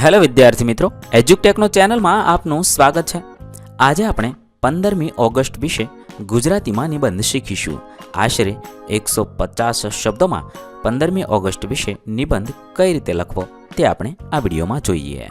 Hello વિદ્યાર્થી મિત્રો, એજ્યુકટેકનો ચેનલમાં આપનું સ્વાગત છે। આજે આપણે 15મી ઓગસ્ટ વિશે ગુજરાતીમાં નિબંધ શીખીશું। આશરે 150 શબ્દોમાં 15મી ઓગસ્ટ વિશે નિબંધ કઈ રીતે લખવો તે આપણે આ વિડીયોમાં જોઈએ।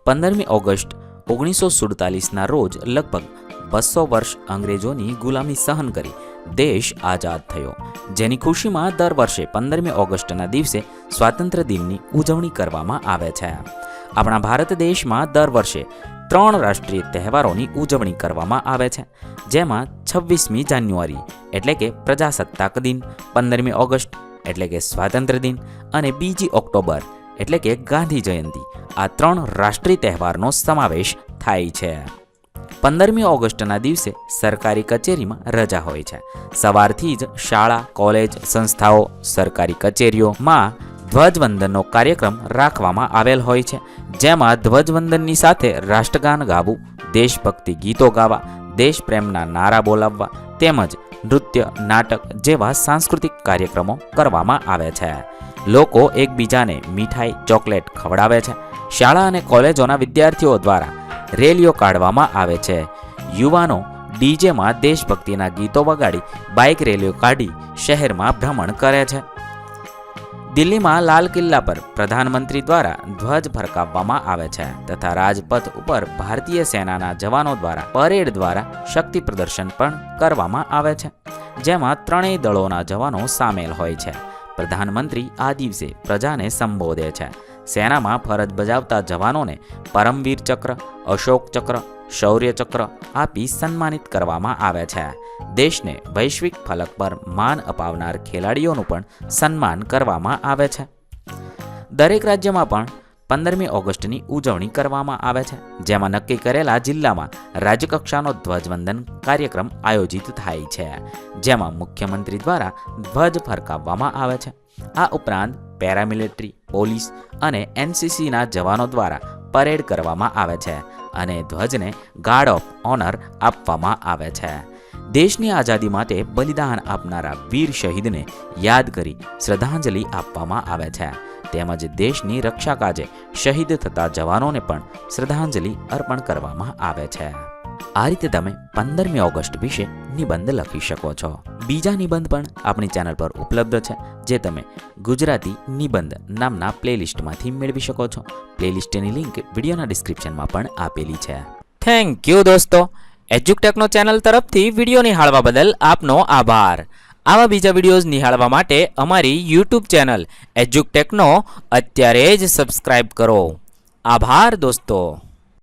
15મી ઓગસ્ટ 1947ના રોજ લગભગ 200 વર્ષ અંગ્રેજોની ગુલામી સહન કરી દેશ આઝાદ થયો, જેની ખુશીમાં દર વર્ષે 15મી ઓગસ્ટના દિવસે સ્વાતંત્ર્ય દિનની ઉજવણી કરવામાં આવે છે। આપણા ભારત દેશમાં દર વર્ષે 3 રાષ્ટ્રીય તહેવારોની ઉજવણી કરવામાં આવે છે, જેમાં 26મી જાન્યુઆરી એટલે કે પ્રજાસત્તાક દિન, 15મી ઓગસ્ટ એટલે કે સ્વાતંત્ર્ય દિન અને 2 ઓક્ટોબર એટલે કે ગાંધી જયંતિ, આ 3 રાષ્ટ્રીય તહેવારનો સમાવેશ થાય છે। 15મી ઓગસ્ટના દિવસે સરકારી કચેરીમાં રજા હોય છે। સવારથી જ શાળા, કોલેજ, સંસ્થાઓ, સરકારી કચેરીઓમાં ધ્વજવંદનનો કાર્યક્રમ રાખવામાં આવેલ હોય છે, જેમાં ધ્વજવંદનની સાથે રાષ્ટ્રગાન ગાવું, દેશભક્તિ ગીતો ગાવા, દેશ પ્રેમના નારા બોલાવવા તેમજ નૃત્ય, નાટક જેવા સાંસ્કૃતિક કાર્યક્રમો કરવામાં આવે છે। લોકો એકબીજાને મીઠાઈ, ચોકલેટ ખવડાવે છે। શાળા અને કોલેજોના વિદ્યાર્થીઓ દ્વારા રેલીઓ કાઢવામાં આવે છે। યુવાનો ડીજેમાં દેશભક્તિના ગીતો વગાડી બાઇક રેલીઓ કાઢી શહેરમાં ભ્રમણ કરે છે। દિલ્હીમાં લાલ કિલ્લા પર પ્રધાનમંત્રી દ્વારા ધ્વજ ફરકાવવામાં આવે છે તથા રાજપથ ઉપર ભારતીય સેનાના જવાનો દ્વારા પરેડ દ્વારા શક્તિ પ્રદર્શન પણ કરવામાં આવે છે, જેમાં ત્રણેય દળોના જવાનો સામેલ હોય છે। પ્રધાનમંત્રી આ દિવસે પ્રજાને સંબોધે છે। સેનામાં ફરજ બજાવતા જવાનોને પરમવીર ચક્ર, અશોક ચક્ર, શૌર્ય ચક્ર આપી સન્માનિત કરવામાં આવે છે। દેશને વૈશ્વિક ફલક પર માન અપાવનાર ખેલાડીઓનું પણ સન્માન કરવામાં આવે છે। દરેક રાજ્યમાં પણ 15મી ઓગસ્ટની ઉજવણી કરવામાં આવે છે, જેમાં નક્કી કરેલા જિલ્લામાં રાજ્યકક્ષાનો ધ્વજવંદન કાર્યક્રમ આયોજિત થાય છે, જેમાં મુખ્યમંત્રી દ્વારા ધ્વજ ફરકાવવામાં આવે છે। આ ઉપરાંત પેરામિલિટરી, પોલીસ અને એનસીસીના જવાનો દ્વારા પરેડ કરવામાં આવે છે અને ધ્વજને ગાર્ડ ઓફ ઓનર આપવામાં આવે છે। દેશની આઝાદી માટે બલિદાન આપનારા વીર શહીદને યાદ કરી શ્રદ્ધાંજલિ આપવામાં આવે છે, તેમજ દેશની રક્ષા કાજે શહીદ થતા જવાનોને પણ શ્રદ્ધાંજલિ અર્પણ કરવામાં આવે છે। આ રીતે તમે 15મી ઓગસ્ટ વિશે નિબંધ લખી શકો છો। બીજા નિબંધ પણ આપણી ચેનલ પર ઉપલબ્ધ છે, જે તમે ગુજરાતી નિબંધ નામના પ્લેલિસ્ટમાંથી મેળવી શકો છો। પ્લેલિસ્ટની લિંક વિડીયોના ડિસ્ક્રિપ્શનમાં પણ આપેલી છે। થેન્ક યુ દોસ્તો, એજ્યુકટેકનો ચેનલ તરફથી વિડીયો નિહાળવા બદલ આપનો આભાર। આવા બીજા વિડીયોઝ નિહાળવા માટે અમારી યુટ્યુબ ચેનલ એજ્યુકટેકનો અત્યારે જ સબસ્ક્રાઇબ કરો। આભાર દોસ્તો।